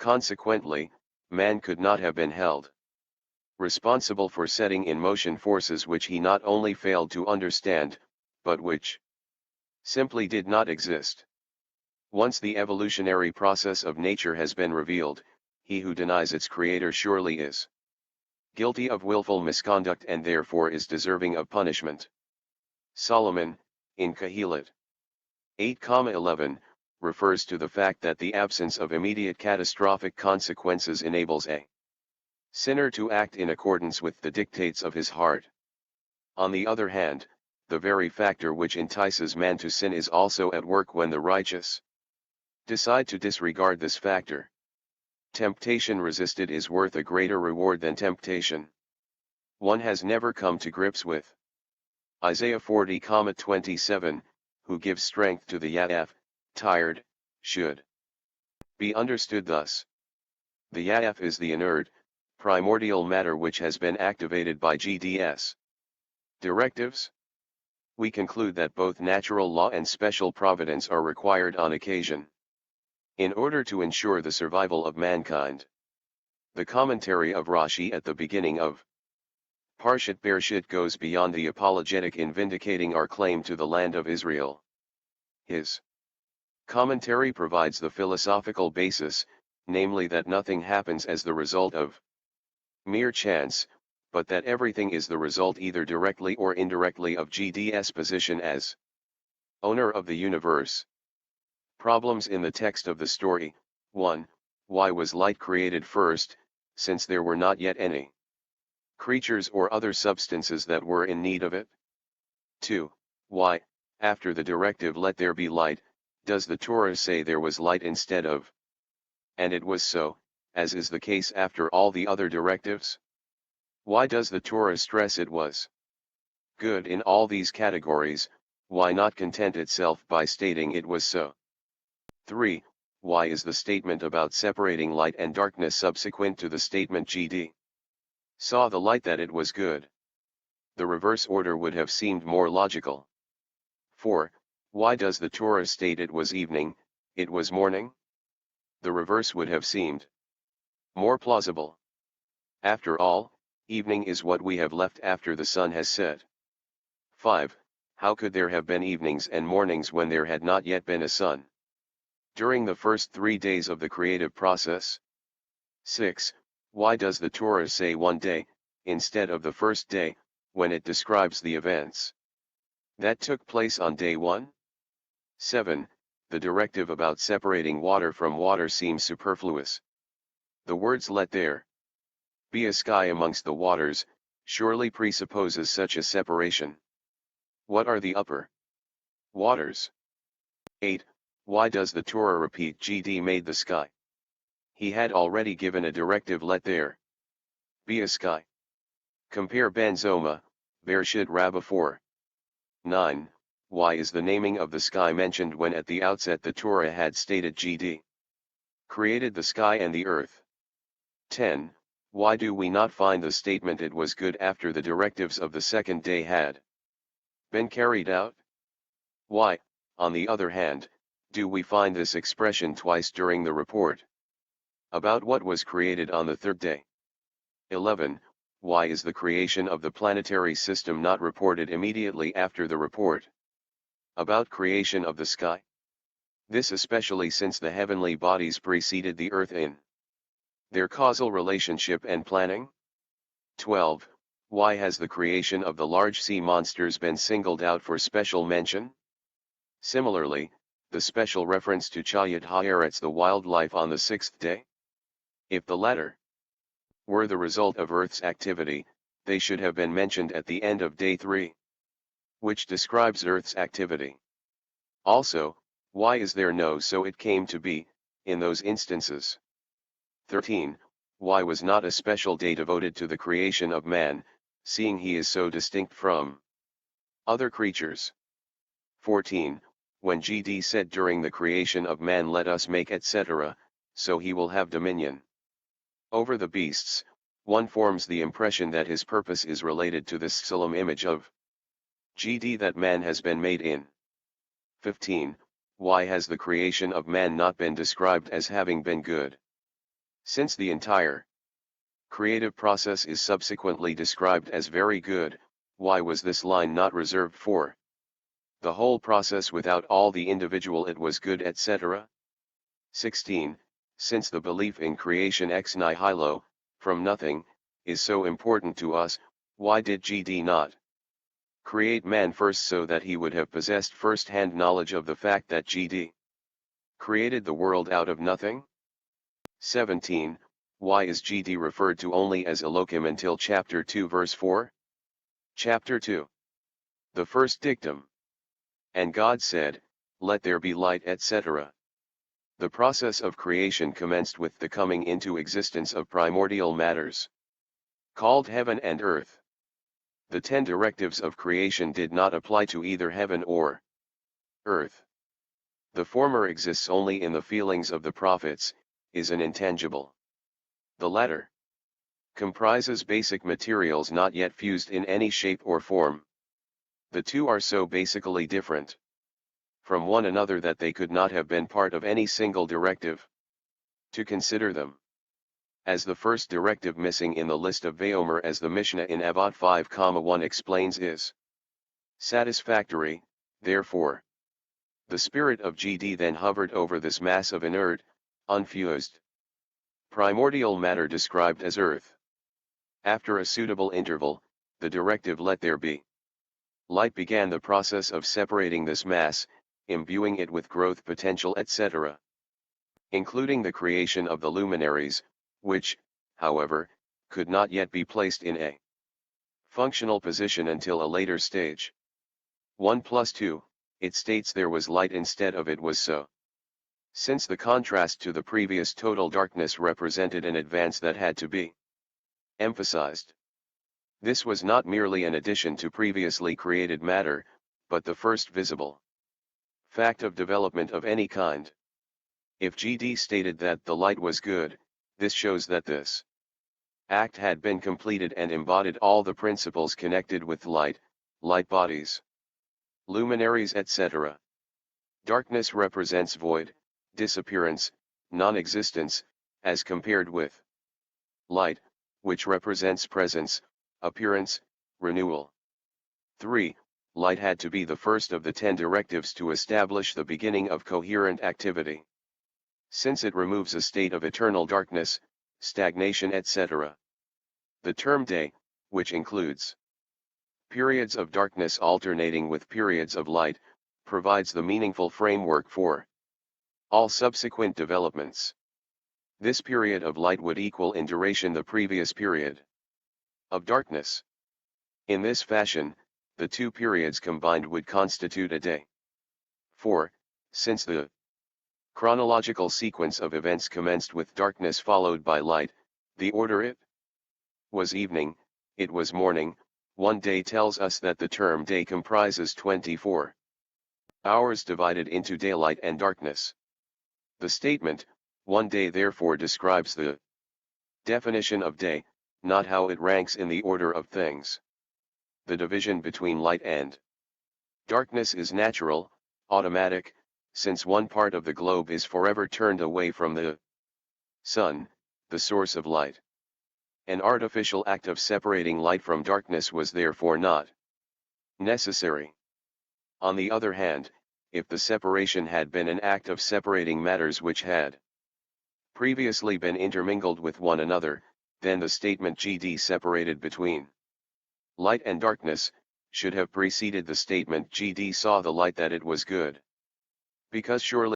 Consequently, man could not have been held responsible for setting in motion forces which he not only failed to understand, but which simply did not exist. Once the evolutionary process of nature has been revealed, he who denies its creator surely is guilty of willful misconduct and therefore is deserving of punishment. Solomon, in Kohelet 8:11, refers to the fact that the absence of immediate catastrophic consequences enables a sinner to act in accordance with the dictates of his heart. On the other hand, the very factor which entices man to sin is also at work when the righteous decide to disregard this factor. Temptation resisted is worth a greater reward than temptation one has never come to grips with. Isaiah 40:27, who gives strength to the Ya'af, tired, should be understood thus. The Ya'af is the inert, primordial matter which has been activated by GDS directives. We conclude that both natural law and special providence are required on occasion in order to ensure the survival of mankind. The commentary of Rashi at the beginning of Parshat Bereshit goes beyond the apologetic in vindicating our claim to the land of Israel. His commentary provides the philosophical basis, namely that nothing happens as the result of mere chance, but that everything is the result either directly or indirectly of GD's position as owner of the universe. Problems in the text of the story. 1. Why was light created first, since there were not yet any creatures or other substances that were in need of it? 2. Why, after the directive "let there be light," does the Torah say there was light instead of "and it was so," as is the case after all the other directives? Why does the Torah stress it was good in all these categories? Why not content itself by stating it was so? 3. Why is the statement about separating light and darkness subsequent to the statement GD saw the light that it was good? The reverse order would have seemed more logical. 4. Why does the Torah state it was evening, it was morning? The reverse would have seemed more plausible. After all, evening is what we have left after the sun has set. 5. How could there have been evenings and mornings when there had not yet been a sun during the first 3 days of the creative process? 6. Why does the Torah say one day, instead of the first day, when it describes the events that took place on day 1? 7. The directive about separating water from water seems superfluous. The words "let there be a sky amongst the waters" surely presupposes such a separation. What are the upper waters? 8. Why does the Torah repeat GD made the sky? He had already given a directive "let there be a sky." Compare Ben Zoma, Bereshit Rabbah 4. 9. Why is the naming of the sky mentioned when at the outset the Torah had stated GD created the sky and the earth? 10. Why do we not find the statement "it was good" after the directives of the second day had been carried out? Why, on the other hand, do we find this expression twice during the report about what was created on the third day? 11. Why is the creation of the planetary system not reported immediately after the report about creation of the sky? This especially since the heavenly bodies preceded the earth in their causal relationship and planning. 12. Why has the creation of the large sea monsters been singled out for special mention? Similarly, the special reference to Chayat Haaretz, the wildlife on the sixth day? If the latter were the result of Earth's activity, they should have been mentioned at the end of day 3, which describes Earth's activity. Also, why is there no "so it came to be" in those instances? 13. Why was not a special day devoted to the creation of man, seeing he is so distinct from other creatures? 14. When GD said during the creation of man "let us make," etc., so he will have dominion over the beasts, one forms the impression that his purpose is related to this solemn image of GD that man has been made in. 15. Why has the creation of man not been described as having been good? Since the entire creative process is subsequently described as very good, why was this line not reserved for the whole process without all the individual it was good, etc.? 16. Since the belief in creation ex nihilo, from nothing, is so important to us, why did GD not create man first so that he would have possessed first-hand knowledge of the fact that GD created the world out of nothing? 17. Why is GD referred to only as Elohim until chapter 2 verse 4? Chapter 2. The first dictum. And God said, let there be light, etc. The process of creation commenced with the coming into existence of primordial matters, called heaven and earth. The 10 directives of creation did not apply to either heaven or earth. The former exists only in the feelings of the prophets, is an intangible. The latter comprises basic materials not yet fused in any shape or form. The two are so basically different from one another that they could not have been part of any single directive. To consider them as the first directive missing in the list of Vayomer, as the Mishnah in Avot 5,1 explains, is satisfactory. Therefore, the spirit of GD then hovered over this mass of inert, unfused primordial matter described as earth. After a suitable interval, the directive let there be light began the process of separating this mass, imbuing it with growth potential, etc., including the creation of the luminaries, which, however, could not yet be placed in a functional position until a later stage. 1 plus 2, it states there was light instead of it was so. Since the contrast to the previous total darkness represented an advance that had to be emphasized. This was not merely an addition to previously created matter, but the first visible fact of development of any kind. If GD stated that the light was good, this shows that this act had been completed and embodied all the principles connected with light, light bodies, luminaries, etc. Darkness represents void, disappearance, non-existence, as compared with light, which represents presence, appearance, renewal. 3. Light had to be the first of the 10 directives to establish the beginning of coherent activity, since it removes a state of eternal darkness, stagnation, etc. The term day, which includes periods of darkness alternating with periods of light, provides the meaningful framework for all subsequent developments. This period of light would equal in duration the previous period of darkness. In this fashion, the two periods combined would constitute a day. 4. Since the chronological sequence of events commenced with darkness followed by light, the order it was evening, it was morning. 1 day tells us that the term day comprises 24 hours divided into daylight and darkness. The statement, 1 day, therefore describes the definition of day, not how it ranks in the order of things. The division between light and darkness is natural, automatic, since one part of the globe is forever turned away from the sun, the source of light. An artificial act of separating light from darkness was therefore not necessary. On the other hand, if the separation had been an act of separating matters which had previously been intermingled with one another, then the statement GD separated between light and darkness should have preceded the statement GD saw the light that it was good. Because surely